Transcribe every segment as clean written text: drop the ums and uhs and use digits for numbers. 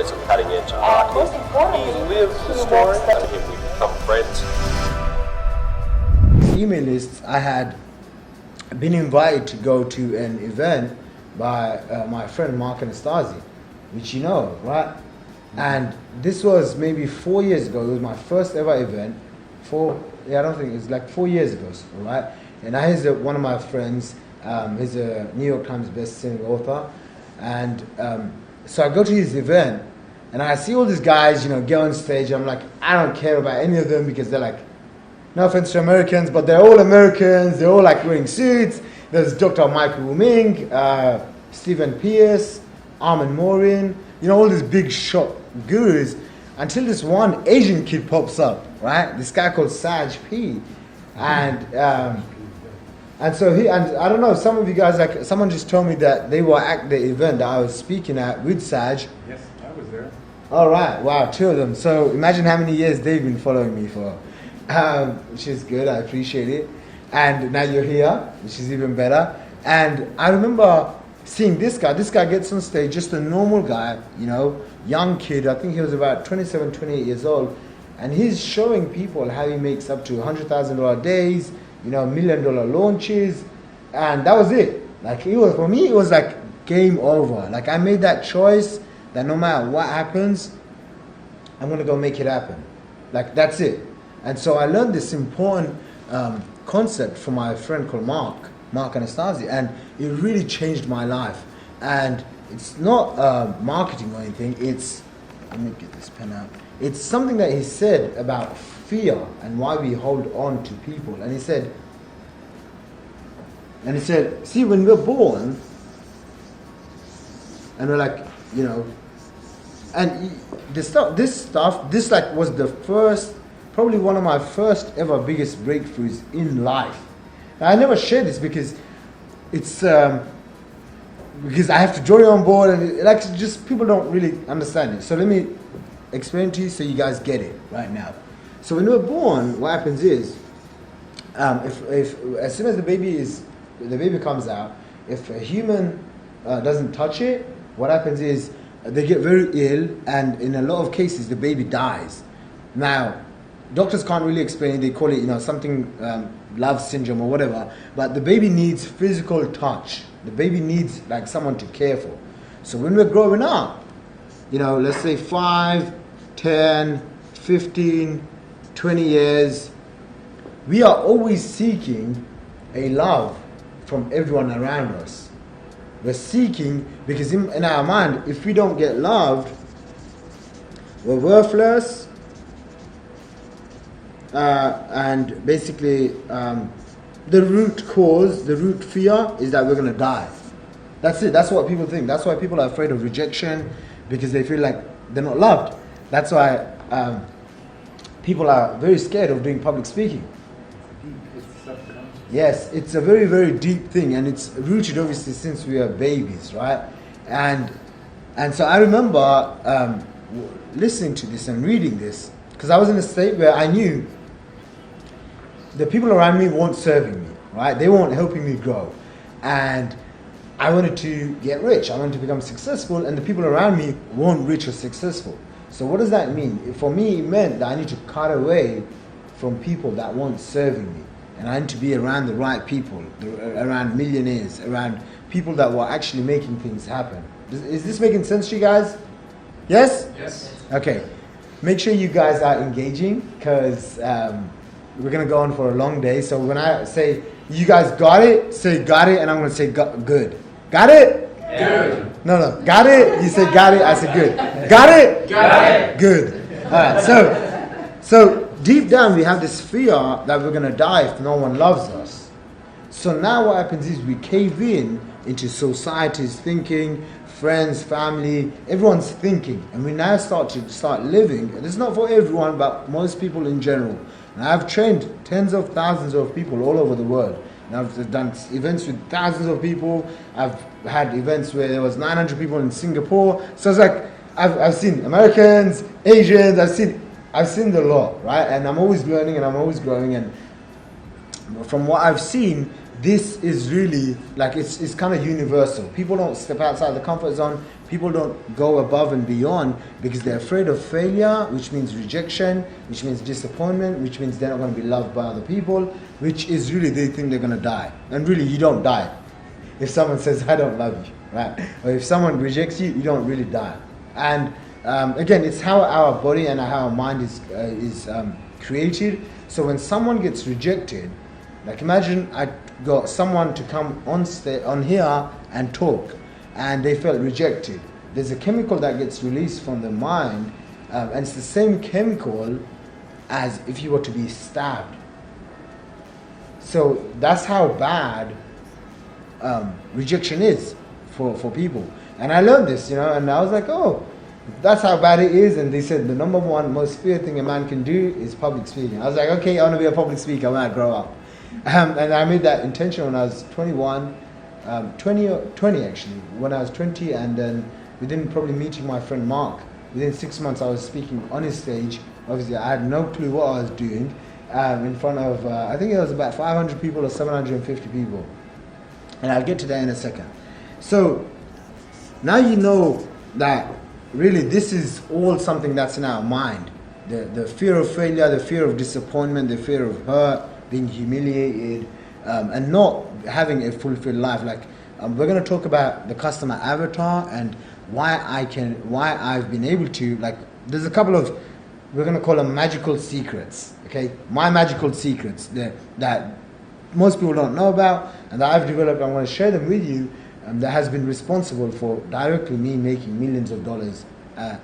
some cutting edge art. He lives the story and we become friends. Email lists, I had been invited to go to an event by my friend Mark Anastasi, which you know, right? And this was maybe 4 years ago. It was my first ever event. I don't think it's like 4 years ago, right? And he's one of my friends. He's a New York Times best-selling author, and so I go to his event, and I see all these guys, get on stage. I'm like, I don't care about any of them because they're like, no offense to Americans, but they're all Americans. They're all like wearing suits. There's Dr. Michael Wu Ming, Stephen Pierce, Armin Morin, all these big shot gurus, until this one Asian kid pops up, right? This guy called Saj P. And so I don't know, some of you guys, someone just told me that they were at the event that I was speaking at with Saj. Yes, I was there. All right, wow, 2 of them. So imagine how many years they've been following me for. Which is good, I appreciate it. And now you're here, which is even better. And I remember seeing this guy gets on stage, just a normal guy, young kid. I think he was about 27, 28 years old. And he's showing people how he makes up to $100,000 days, $1 million launches. And that was it. For me, it was like game over. Like I made that choice that no matter what happens, I'm going to go make it happen. Like that's it. And so I learned this important concept from my friend called Mark Anastasi, and it really changed my life. And it's not marketing or anything. Let me get this pen out. It's something that he said about fear and why we hold on to people. And he said, see, when we're born, and we're like, and this was the first. Probably one of my first ever biggest breakthroughs in life. Now, I never share this because it's because I have to draw you on board, and just people don't really understand it. So let me explain to you so you guys get it right now. So when we're born, what happens is, if as soon as the baby comes out, if a human doesn't touch it, what happens is they get very ill, and in a lot of cases the baby dies. Now, doctors can't really explain it. They call it, something love syndrome or whatever. But the baby needs physical touch. The baby needs someone to care for. So when we're growing up, let's say 5, 10, 15, 20 years, we are always seeking a love from everyone around us. We're seeking because in our mind, if we don't get loved, we're worthless. And basically, the root fear is that we're going to die. That's it. That's what people think. That's why people are afraid of rejection, because they feel like they're not loved. That's why people are very scared of doing public speaking. Yes, it's a very, very deep thing, and it's rooted obviously since we are babies, right? And so I remember listening to this and reading this, because I was in a state where I knew the people around me weren't serving me, right? They weren't helping me grow. And I wanted to get rich. I wanted to become successful, and the people around me weren't rich or successful. So what does that mean? For me, it meant that I need to cut away from people that weren't serving me. And I need to be around the right people, around millionaires, around people that were actually making things happen. Is this making sense to you guys? Yes? Yes. Okay. Make sure you guys are engaging, because we're going to go on for a long day. So when I say, you guys got it, say got it, and I'm going to say good. Got it? Good. No. Got it? You say got it, I say good. Got it? Got it. Good. All right, so deep down we have this fear that we're going to die if no one loves us. So now what happens is we cave into society's thinking, friends, family, everyone's thinking. And we now start living. And it's not for everyone, but most people in general. And I've trained tens of thousands of people all over the world. And I've done events with thousands of people. I've had events where there was 900 people in Singapore. So it's like, I've seen Americans, Asians, I've seen the lot, right? And I'm always learning and I'm always growing. And from what I've seen, this is really, it's kind of universal. People don't step outside the comfort zone People don't go above and beyond because they're afraid of failure, which means rejection, which means disappointment, which means they're not going to be loved by other people, which is really they think they're going to die. And really, you don't die. If someone says, I don't love you, right? Or if someone rejects you, you don't really die. And again, it's how our body and how our mind is created. So when someone gets rejected, like imagine I got someone to come on here and talk, and they felt rejected. There's a chemical that gets released from the mind, and it's the same chemical as if you were to be stabbed. So that's how bad rejection is for people. And I learned this, and I was like, oh, that's how bad it is. And they said the number one most feared thing a man can do is public speaking. I was like, okay, I want to be a public speaker when I grow up. And I made that intention when I was 21, 20 actually, when I was 20, and then within probably meeting my friend Mark, within 6 months I was speaking on his stage. Obviously I had no clue what I was doing, in front of, I think it was about 500 people or 750 people. And I'll get to that in a second. So now you know that really this is all something that's in our mind. The fear of failure, the fear of disappointment, the fear of hurt, being humiliated, and not having a fulfilled life. Like we're going to talk about the customer avatar and why I've been able to, like, there's a couple of, we're going to call them magical secrets, okay? My magical secrets that most people don't know about and that I've developed. I'm going to share them with you, that has been responsible for directly me making millions of dollars at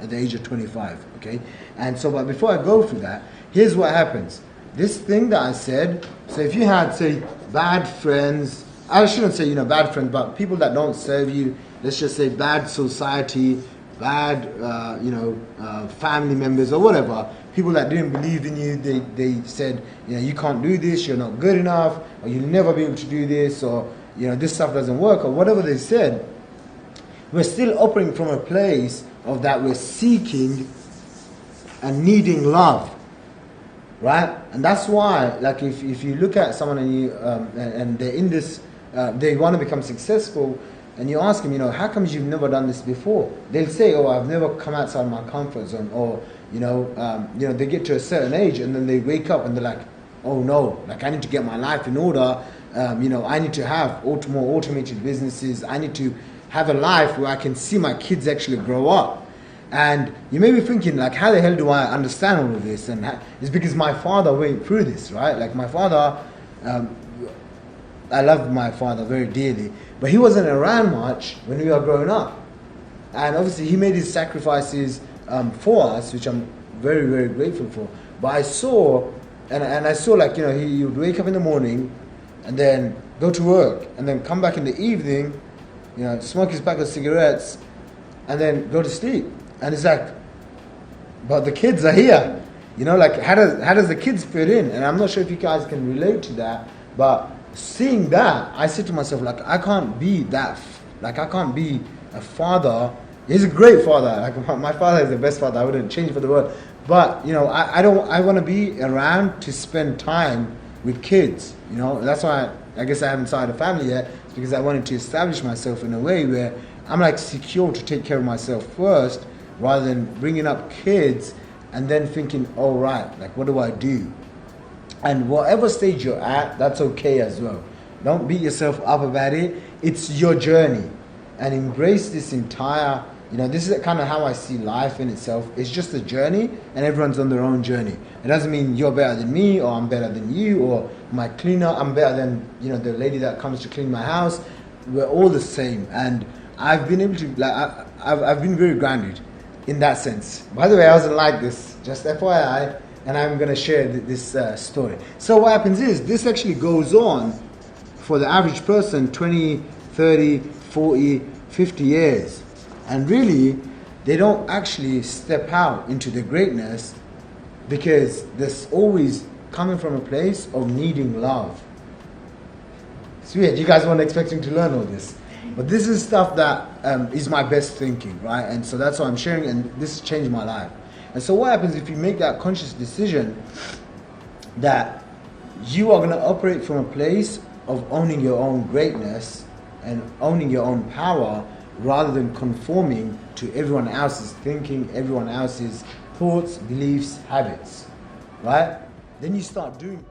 the age of 25, okay? And so, but before I go through that, here's what happens. This thing that I said, so if you had, say, bad friends, I shouldn't say, bad friends, but people that don't serve you, let's just say bad society, bad, family members or whatever, people that didn't believe in you, they said, you can't do this, you're not good enough, or you'll never be able to do this, or, this stuff doesn't work, or whatever they said, we're still operating from a place of that we're seeking and needing love. Right? And that's why, like, if you look at someone and and they're in this, they want to become successful, and you ask them, how come you've never done this before? They'll say, oh, I've never come outside my comfort zone, or they get to a certain age and then they wake up and they're like, oh no, like I need to get my life in order. I need to have more automated businesses. I need to have a life where I can see my kids actually grow up. And you may be thinking, like, how the hell do I understand all of this? And it's because my father went through this, right? Like, my father, I love my father very dearly, but he wasn't around much when we were growing up. And obviously, he made his sacrifices for us, which I'm very, very grateful for. But I saw, and I saw, like, he would wake up in the morning and then go to work and then come back in the evening, smoke his pack of cigarettes and then go to sleep. And it's like, but the kids are here, like how does the kids fit in? And I'm not sure if you guys can relate to that, but seeing that, I said to myself, like, I can't be that, like, I can't be a father. He's a great father. Like, my father is the best father. I wouldn't change for the world. But I want to be around to spend time with kids. That's why I guess I haven't started a family yet. It's because I wanted to establish myself in a way where I'm like secure to take care of myself first, rather than bringing up kids and then thinking, oh right, like what do I do? And whatever stage you're at, that's okay as well. Don't beat yourself up about it. It's your journey. And embrace this entire, this is kind of how I see life in itself. It's just a journey, and everyone's on their own journey. It doesn't mean you're better than me, or I'm better than you, or my cleaner, I'm better than, the lady that comes to clean my house. We're all the same. And I've been able to, like, I've been very grounded in that sense. By the way, I wasn't like this, just FYI, and I'm going to share this story. So what happens is, this actually goes on for the average person 20, 30, 40, 50 years. And really, they don't actually step out into the greatness because there's always coming from a place of needing love. It's weird, you guys weren't expecting to learn all this. But this is stuff that is my best thinking, right? And so that's what I'm sharing, and this changed my life. And so what happens if you make that conscious decision that you are going to operate from a place of owning your own greatness and owning your own power, rather than conforming to everyone else's thinking, everyone else's thoughts, beliefs, habits, right? Then you start doing